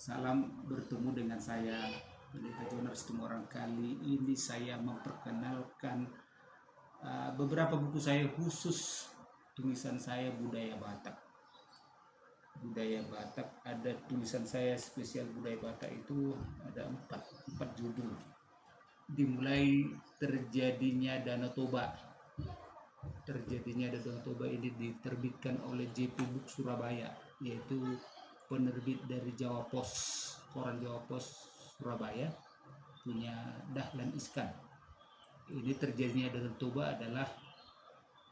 Salam bertemu dengan saya, Pendeta Jonas Tumorang. Kali ini saya memperkenalkan beberapa buku saya khusus tulisan saya budaya Batak. Budaya Batak, ada tulisan saya spesial budaya Batak itu ada empat judul. Dimulai terjadinya Danau Toba. Terjadinya Danau Toba ini diterbitkan oleh JP Book Surabaya, yaitu penerbit dari Jawa Pos, koran Jawa Pos Surabaya, punya Dahlan Iskan. Ini terjadinya Danau Toba adalah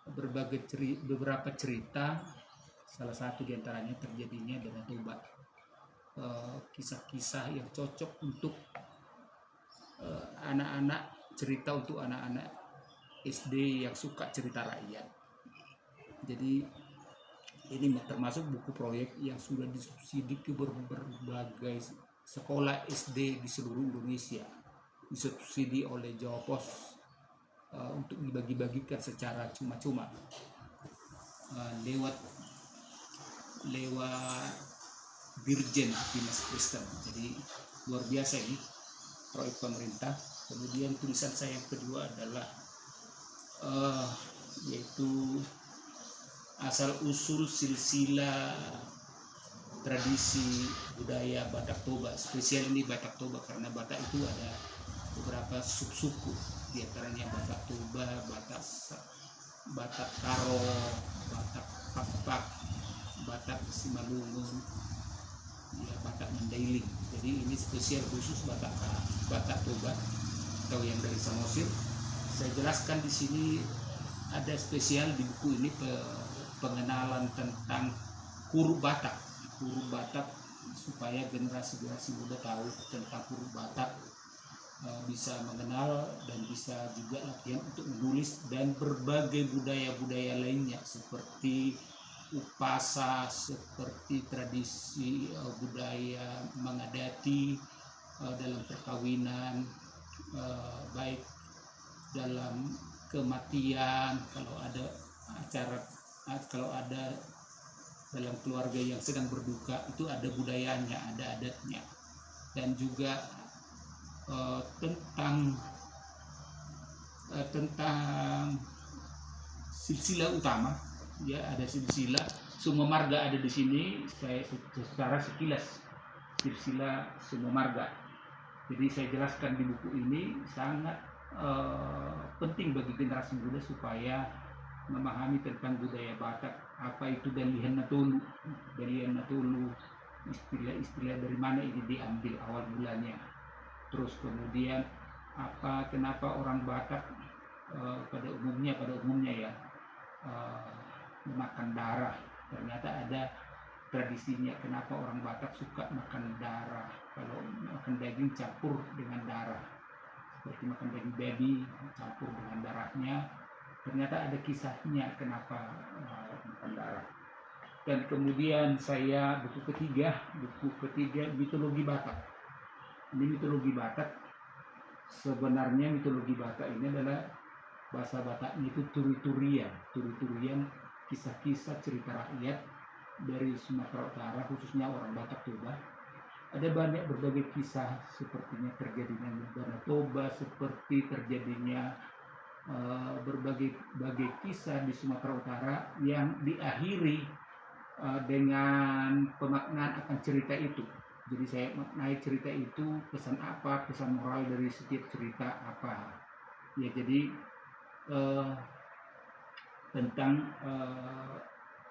beberapa cerita, salah satu diantaranya terjadinya Danau Toba. Kisah-kisah yang cocok untuk anak-anak, cerita untuk anak-anak SD yang suka cerita rakyat. Jadi ini termasuk buku proyek yang sudah disubsidi ke berbagai sekolah SD di seluruh Indonesia, disubsidi oleh Jawa Pos untuk dibagi-bagikan secara cuma-cuma lewat Dirjen Dinas Kristen. Jadi luar biasa ini proyek pemerintah. Kemudian tulisan saya yang kedua adalah yaitu asal usul silsilah tradisi budaya Batak Toba. Spesial ini Batak Toba karena Batak itu ada beberapa subsuku, diantaranya Batak Toba, Batak Karo, Batak Pakpak, Batak Simalungun, ya, Batak Mandailing. Jadi ini spesial khusus Batak Toba atau yang dari Samosir. Saya jelaskan di sini ada spesial di buku ini pengenalan tentang huruf Batak supaya generasi muda tahu tentang huruf Batak, bisa mengenal dan bisa juga latihan untuk menulis, dan berbagai budaya-budaya lainnya seperti upasa, seperti tradisi budaya mengadati dalam perkawinan, baik dalam kematian, kalau ada dalam keluarga yang sedang berduka itu ada budayanya, ada adatnya. Dan juga tentang silsilah utama, ya, ada silsilah, semua marga ada di sini. Saya secara sekilas silsilah semua marga. Jadi saya jelaskan di buku ini sangat penting bagi generasi muda supaya memahami tentang budaya Batak. Apa itu Dalihan Natolu, istilah-istilah dari mana ini diambil awal mulanya. Terus kemudian kenapa orang Batak pada umumnya ya memakan darah. Ternyata ada tradisinya kenapa orang Batak suka makan darah. Kalau makan daging campur dengan darah, seperti makan daging babi campur dengan darahnya. Ternyata ada kisahnya kenapa makan darah. Dan kemudian buku ketiga mitologi Batak. Ini mitologi Batak. Sebenarnya mitologi Batak ini adalah bahasa Bataknya itu turi-turian, kisah-kisah cerita rakyat dari Sumatera Utara, khususnya orang Batak Toba. Ada banyak berbagai kisah, sepertinya terjadinya Danau Toba, seperti terjadinya berbagai kisah di Sumatera Utara yang diakhiri dengan pemaknaan akan cerita itu. Jadi saya maknai cerita itu, pesan apa, pesan moral dari setiap cerita apa. Ya, jadi tentang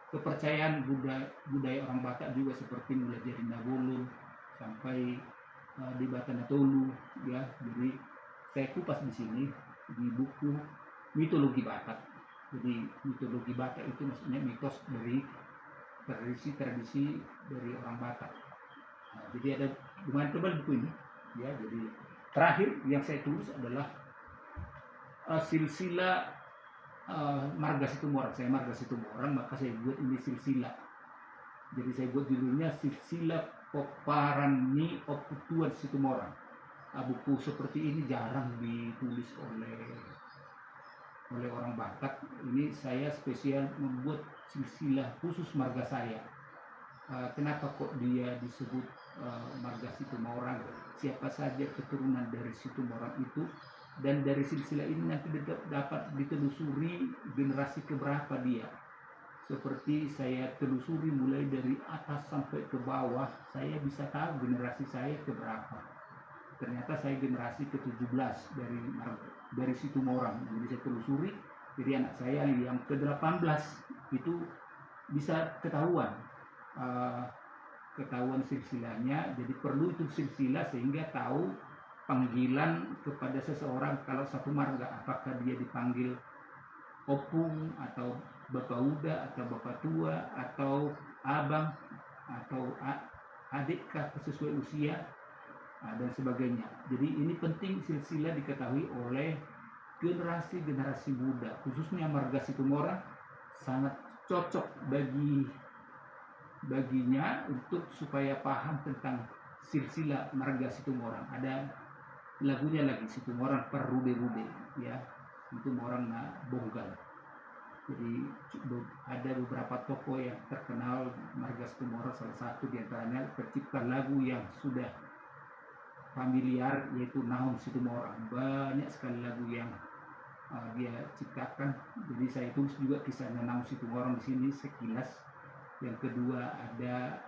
kepercayaan budaya orang Batak juga, seperti mulai dari Nabolu sampai di Batanatolu, ya. Jadi saya kupas di sini di buku mitologi Batak. Jadi mitologi Batak itu maksudnya mitos dari tradisi dari orang Batak. Nah, jadi ada lumayan tebal buku ini, ya. Jadi terakhir yang saya tulis adalah silsilah marga Situmorang. Saya marga Situmorang, maka saya buat ini silsilah. Jadi saya buat judulnya silsilah Poparani Oputuan Situmorang. Buku seperti ini jarang ditulis oleh orang Batak. Ini saya spesial membuat silsilah khusus marga saya. kenapa kok dia disebut marga Situmorang, siapa saja keturunan dari Situmorang itu, dan dari silsilah ini nanti dapat ditelusuri generasi keberapa dia. Seperti saya telusuri mulai dari atas sampai ke bawah, saya bisa tahu generasi saya keberapa. Ternyata saya generasi ke-17 dari Situmorang. Jadi saya telusuri, jadi anak saya yang ke-18 itu bisa ketahuan silsilahnya. Jadi perlu itu silsilah sehingga tahu panggilan kepada seseorang kalau satu marga, apakah dia dipanggil opung atau bapak uda atau bapak tua atau abang atau adik sesuai usia dan sebagainya. Jadi ini penting silsilah diketahui oleh generasi muda, khususnya marga Situmorang sangat cocok baginya untuk supaya paham tentang silsilah marga Situmorang. Ada lagunya lagi, Situmorang Perrude-rude, ya, Situmorang na Bonggal. Jadi ada beberapa tokoh yang terkenal marga Situmorang, salah satu diantaranya pencipta lagu yang sudah familiar yaitu Nahum Situmorang. Banyak sekali lagu yang dia ciptakan. Jadi saya tulis juga kisahnya Nahum Situmorang di sini sekilas. Yang kedua ada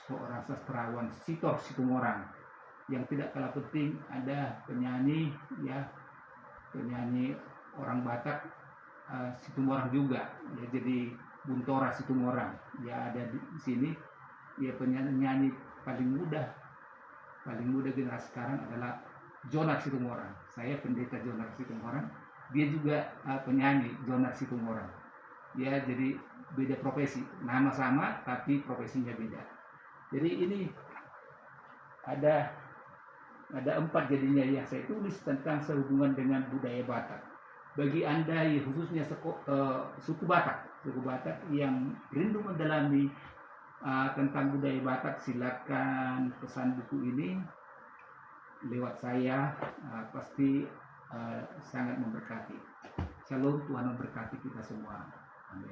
seorang sastrawan Sitor Situmorang. Yang tidak kalah penting ada penyanyi orang Batak Situmorang juga, ya, jadi Buntora Situmorang, ya, ada di sini. Ya, penyanyi paling muda generasi sekarang adalah Jonar Situmorang. Saya pendeta Jonar Situmorang, dia juga penyanyi Jonar Situmorang. Ya, jadi beda profesi, nama sama tapi profesinya beda. Jadi ini ada 4 jadinya yang saya tulis tentang sehubungan dengan budaya Batak. Bagi Anda khususnya suku Batak yang rindu mendalami tentang budaya Batak, silakan pesan buku ini lewat saya, pasti sangat memberkati. Shalom, Tuhan memberkati kita semua.